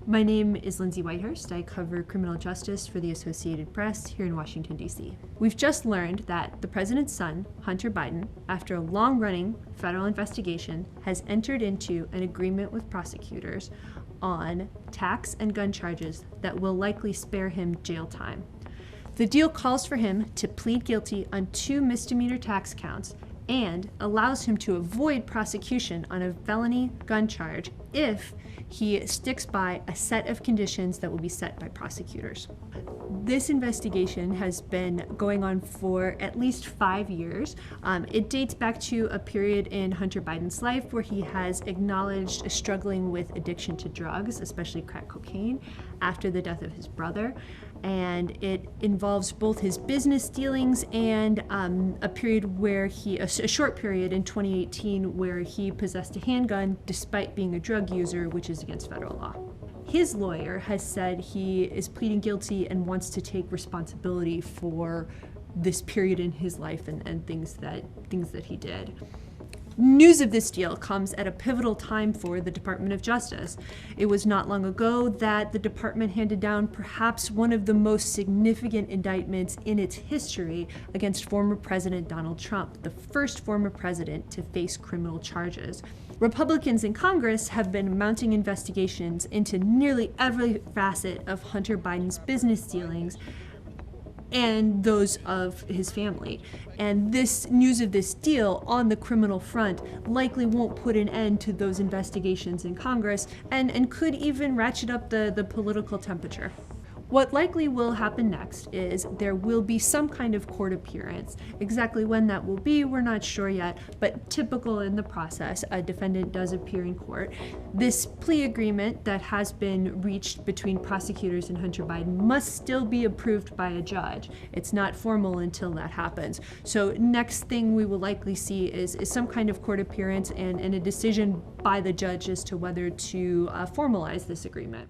My name is Lindsay Whitehurst. I cover criminal justice for the Associated Press here in Washington, D.C. We've just learned that the president's son, Hunter Biden, after a long-running federal investigation, has entered into an agreement with prosecutors on tax and gun charges that will likely spare him jail time. The deal calls for him to plead guilty on 2 misdemeanor tax counts and allows him to avoid prosecution on a felony gun charge if he sticks by a set of conditions that will be set by prosecutors. This investigation has been going on for at least 5 years. It dates back to a period in Hunter Biden's life where he has acknowledged struggling with addiction to drugs, especially crack cocaine, after the death of his brother. And it involves both his business dealings and a short period in 2018 where he possessed a handgun despite being a drug user, which is against federal law. His lawyer has said he is pleading guilty and wants to take responsibility for this period in his life and things that he did. News of this deal comes at a pivotal time for the Department of Justice. It was not long ago that the department handed down perhaps one of the most significant indictments in its history against former President Donald Trump, the first former president to face criminal charges. Republicans in Congress have been mounting investigations into nearly every facet of Hunter Biden's business dealings and those of his family. And this news of this deal on the criminal front likely won't put an end to those investigations in Congress and could even ratchet up the political temperature. What likely will happen next is there will be some kind of court appearance. Exactly when that will be, we're not sure yet, but typical in the process, a defendant does appear in court. This plea agreement that has been reached between prosecutors and Hunter Biden must still be approved by a judge. It's not formal until that happens. So next thing we will likely see is some kind of court appearance and a decision by the judge as to whether to formalize this agreement.